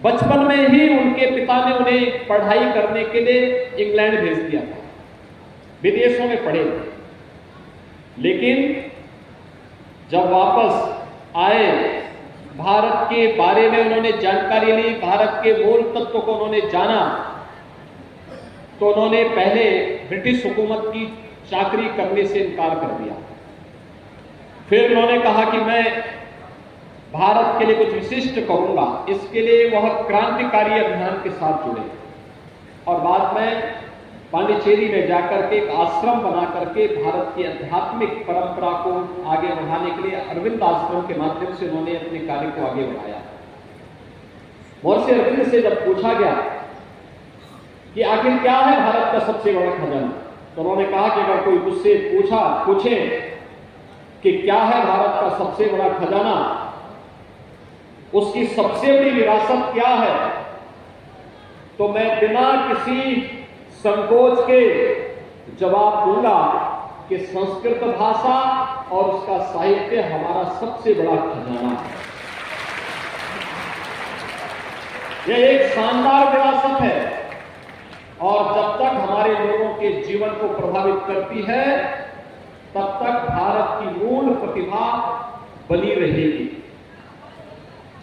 बचपन में ही उनके पिता ने उन्हें पढ़ाई करने के लिए इंग्लैंड भेज दिया था, विदेशों में पढ़े थे। लेकिन जब वापस आए, भारत के बारे में उन्होंने जानकारी ली, भारत के मूल तत्व को उन्होंने जाना, तो उन्होंने पहले ब्रिटिश हुकूमत की चाकरी करने से इनकार कर दिया। फिर उन्होंने कहा कि मैं भारत के लिए कुछ विशिष्ट करूंगा, इसके लिए वह क्रांतिकारी अभियान के साथ जुड़े और बाद में पांडिचेरी में जाकर के एक आश्रम बना करके भारत की आध्यात्मिक परंपरा को आगे बढ़ाने के लिए अरविंद आश्रम के माध्यम से उन्होंने अपने कार्य को आगे बढ़ाया। महर्षि अरविंद से जब पूछा गया कि आखिर क्या है भारत का सबसे बड़ा खजाना, तो उन्होंने कहा कि अगर कोई मुझसे पूछे कि क्या है भारत का सबसे बड़ा खजाना, उसकी सबसे बड़ी विरासत क्या है, तो मैं बिना किसी संकोच के जवाब दूंगा कि संस्कृत भाषा और उसका साहित्य हमारा सबसे बड़ा खजाना है। यह एक शानदार विरासत है और जब तक हमारे लोगों के जीवन को प्रभावित करती है, तब तक भारत की मूल प्रतिभा बनी रहेगी।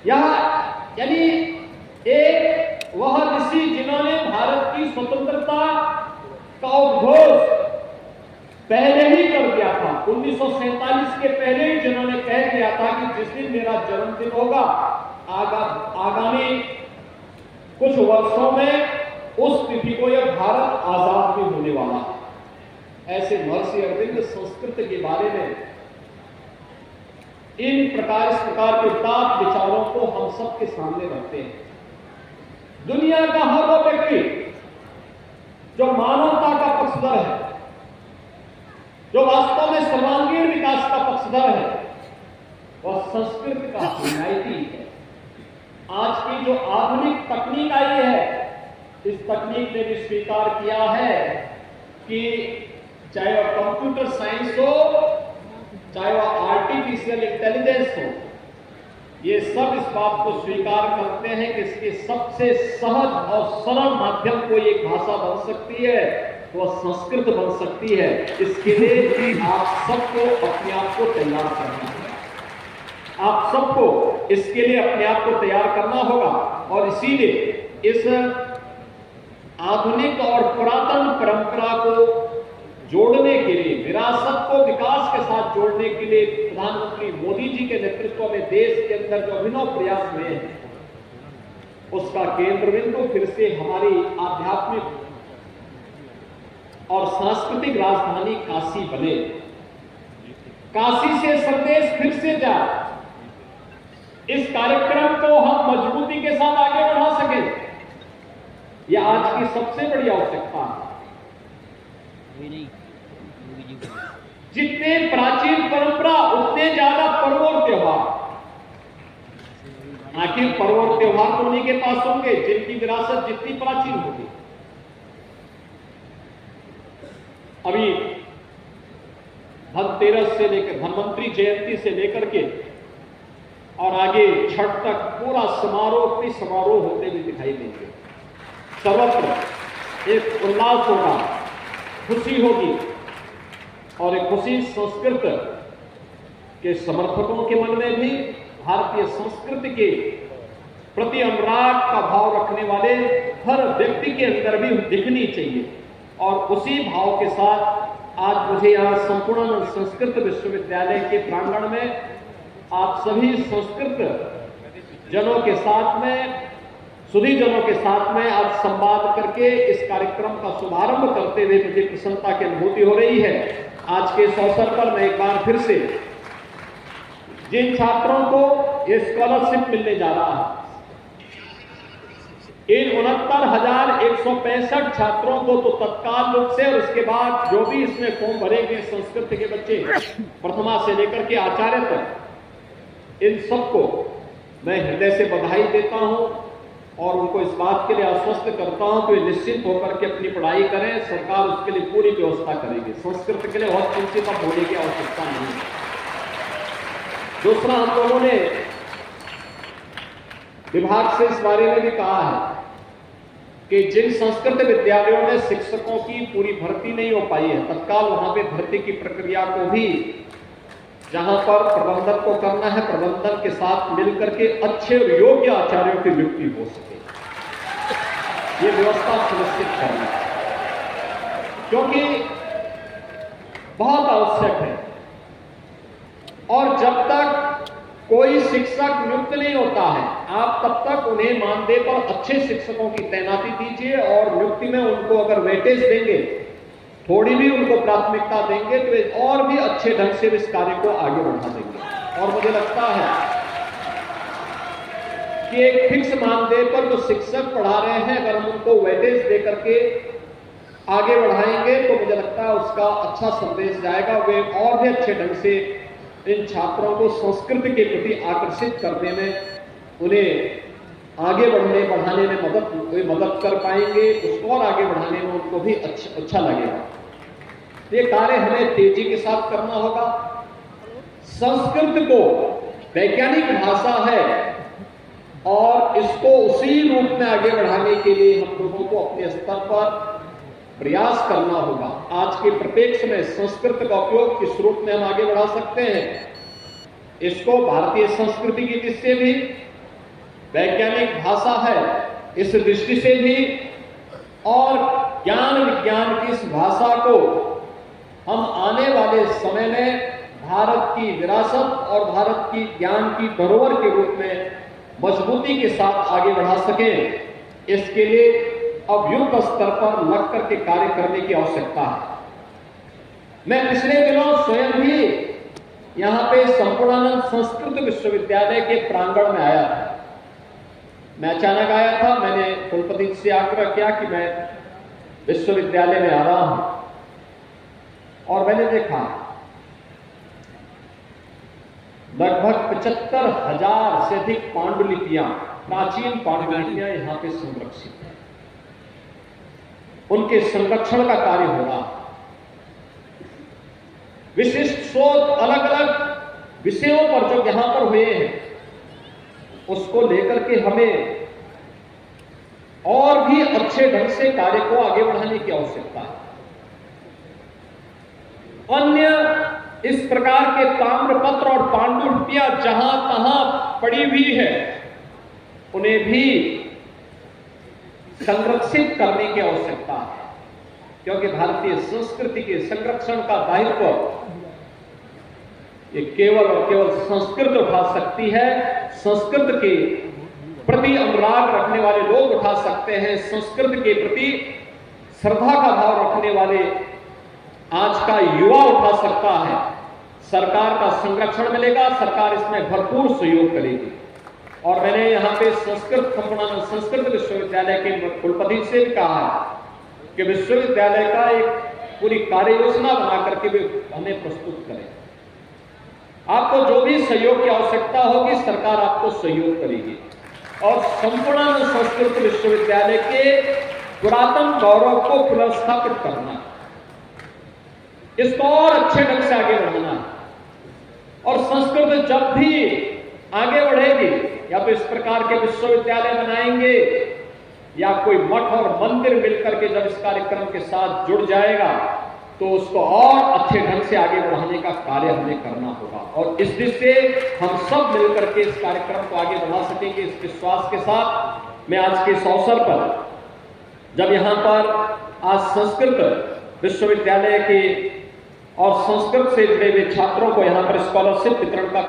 यानी एक वह ऋषि जिन्होंने भारत की स्वतंत्रता का उद्घोष पहले ही कर दिया था, 1947 के पहले ही जिन्होंने कह दिया था कि जिस दिन मेरा जन्मदिन होगा, आगामी कुछ वर्षों में उस तिथि को यह भारत आजाद भी होने वाला है। ऐसे महर्षि अरविंद संस्कृत के बारे में इस प्रकार के उदात्त विचारों को हम सबके सामने रखते हैं। दुनिया का हर वो व्यक्ति जो मानवता का पक्षधर है, जो वास्तव में सर्वांगीण विकास का पक्षधर है, वह संस्कृत का हिमायती है। आज की जो आधुनिक तकनीक आई है, इस तकनीक ने भी स्वीकार किया है कि चाहे वह कंप्यूटर साइंस हो, चाहे वह आर्टिफिशियल इंटेलिजेंस हो, ये सब इस बात को स्वीकार करते हैं कि इसके सबसे सहज और सरल माध्यम को एक भाषा बन सकती है, तो वह संस्कृत बन सकती है। इसके लिए आप सबको अपने आप को तैयार करना होगा, आप सबको इसके लिए अपने आप को तैयार करना होगा। और इसीलिए इस आधुनिक और पुरातन परंपरा को जोड़ने के लिए, विरासत को विकास के साथ जोड़ने के लिए प्रधानमंत्री मोदी जी के नेतृत्व में देश के अंदर जो अभिनव प्रयास हुए हैं, उसका केंद्र बिंदु फिर से हमारी आध्यात्मिक और सांस्कृतिक राजधानी काशी बने। काशी से संदेश फिर से जाए, इस कार्यक्रम को हम मजबूती के साथ आगे बढ़ा सकें, यह आज की सबसे बड़ी आवश्यकता है। जितने प्राचीन परंपरा, उतने ज्यादा पर्व और त्योहार। आखिर पर्व और त्योहार तो उन्हीं के पास होंगे जिनकी विरासत जितनी प्राचीन होगी। अभी धनतेरस से लेकर धन्वंतरी जयंती से लेकर के और आगे छठ तक पूरा समारोह पे समारोह होते हुए दिखाई देंगे। सर्वत्र एक उल्लास होगा, खुशी होगी और एक खुशी संस्कृत के समर्थकों के मन में भी, भारतीय संस्कृति के प्रति अनुराग का भाव रखने वाले हर व्यक्ति के अंदर भी दिखनी चाहिए। और उसी भाव के साथ आज मुझे यहाँ संपूर्ण संस्कृत विश्वविद्यालय के प्रांगण में आप सभी संस्कृत जनों के साथ में, सुधी जनों के साथ में आज संवाद करके इस कार्यक्रम का शुभारंभ करते हुए मुझे प्रसन्नता की अनुभूति हो रही है। आज के इस अवसर पर मैं एक बार फिर से जिन छात्रों को ये स्कॉलरशिप मिलने जा रहा है, इन 69,165 छात्रों को तो तत्काल रूप से और उसके बाद जो भी इसमें फॉर्म भरेंगे संस्कृत के बच्चे प्रथमा से लेकर के आचार्य तक, इन सबको मैं हृदय से बधाई देता हूं और उनको इस बात के लिए आश्वस्त करता हूं कि वे निश्चित होकर के अपनी पढ़ाई करें। सरकार उसके लिए पूरी व्यवस्था करेगी। संस्कृत के लिए बहुत चिंतित होने की आवश्यकता नहीं है। दूसरा, हम लोगों ने विभाग से इस बारे में भी कहा है कि जिन संस्कृत विद्यालयों में शिक्षकों की पूरी भर्ती नहीं हो पाई है, तत्काल वहां पे भर्ती की प्रक्रिया को भी जहां पर प्रबंधन को करना है, प्रबंधन के साथ मिलकर के अच्छे और योग्य आचार्यों की नियुक्ति हो सके, ये व्यवस्था सुनिश्चित करना है, क्योंकि बहुत आवश्यक है। और जब तक कोई शिक्षक नियुक्त नहीं होता है, आप तब तक उन्हें मानदेय पर अच्छे शिक्षकों की तैनाती दीजिए और नियुक्ति में उनको अगर वेटेज देंगे, थोड़ी भी उनको प्राथमिकता देंगे, तो वे और भी अच्छे ढंग से इस कार्य को आगे बढ़ा देंगे। और मुझे लगता है कि एक फिक्स मानदेय पर जो शिक्षक पढ़ा रहे हैं, अगर हम उनको वेटेज देकर के आगे बढ़ाएंगे तो मुझे लगता है उसका अच्छा संदेश जाएगा, वे और भी अच्छे ढंग से इन छात्रों को संस्कृति के प्रति आकर्षित करने में, उन्हें आगे बढ़ाने में मदद कर पाएंगे, उसको और आगे बढ़ाने में उनको भी अच्छा लगेगा। ये कार्य हमें तेजी के साथ करना होगा। संस्कृत को वैज्ञानिक भाषा है और इसको उसी रूप में आगे बढ़ाने के लिए हम लोगों को अपने स्तर पर प्रयास करना होगा। आज के परिप्रेक्ष्य में संस्कृत का उपयोग किस रूप में हम आगे बढ़ा सकते हैं, इसको भारतीय संस्कृति की दृष्टि से भी, वैज्ञानिक भाषा है इस दृष्टि से भी, और ज्ञान विज्ञान की इस भाषा को हम आने वाले समय में भारत की विरासत और भारत की ज्ञान की धरोहर के रूप में मजबूती के साथ आगे बढ़ा सकें, इसके लिए अब युद्ध स्तर पर लग करके कार्य करने की आवश्यकता है। मैं पिछले दिनों स्वयं भी यहां पे संपूर्णानंद संस्कृत विश्वविद्यालय के प्रांगण में आया था। मैं अचानक आया था, मैंने कुलपति से आग्रह किया कि मैं विश्वविद्यालय में आ रहा हूं, और मैंने देखा लगभग 75,000 से अधिक पांडुलिपियां, प्राचीन पांडुलिपियां यहां पे संरक्षित हैं। उनके संरक्षण का कार्य हो रहा है। विशिष्ट शोध अलग अलग विषयों पर जो यहां पर हुए हैं, उसको लेकर के हमें और भी अच्छे ढंग से कार्य को आगे बढ़ाने की आवश्यकता है। अन्य इस प्रकार के ताम्रपत्र और पांडुलिपियां जहां तहां पड़ी हुई है, उन्हें भी संरक्षित करने की आवश्यकता है, क्योंकि भारतीय संस्कृति के संरक्षण का दायित्व ये केवल और केवल संस्कृत उठा सकती है। संस्कृत के प्रति अनुराग रखने वाले लोग उठा सकते हैं, संस्कृत के प्रति श्रद्धा का भाव रखने वाले आज का युवा उठा सकता है। सरकार का संरक्षण मिलेगा, सरकार इसमें भरपूर सहयोग करेगी। और मैंने यहाँ पे संपूर्णानंद संस्कृत विश्वविद्यालय के कुलपति से भी कहा है कि विश्वविद्यालय का एक पूरी कार्य योजना बना करके भी हमें प्रस्तुत करें। आपको जो भी सहयोग की आवश्यकता होगी, सरकार आपको सहयोग करेगी। और संपूर्णानंद संस्कृत विश्वविद्यालय के पुरातन गौरव को पुनर्स्थापित करना, इसको और अच्छे ढंग से आगे बढ़ाना है। और संस्कृत जब भी आगे बढ़ेगी, या तो इस प्रकार के विश्वविद्यालय बनाएंगे, या कोई मठ और मंदिर मिलकर के जब इस कार्यक्रम के साथ जुड़ जाएगा, तो उसको और अच्छे ढंग से आगे बढ़ाने का कार्य हमें करना होगा। और इस दृष्टि से हम सब मिलकर के इस कार्यक्रम को आगे बढ़ा सकेंगे, इस विश्वास के साथ मैं आज के इस अवसर पर, जब यहां पर आज संस्कृत विश्वविद्यालय के और संस्कृत से जुड़े हुए छात्रों को यहां पर स्कॉलरशिप वितरण का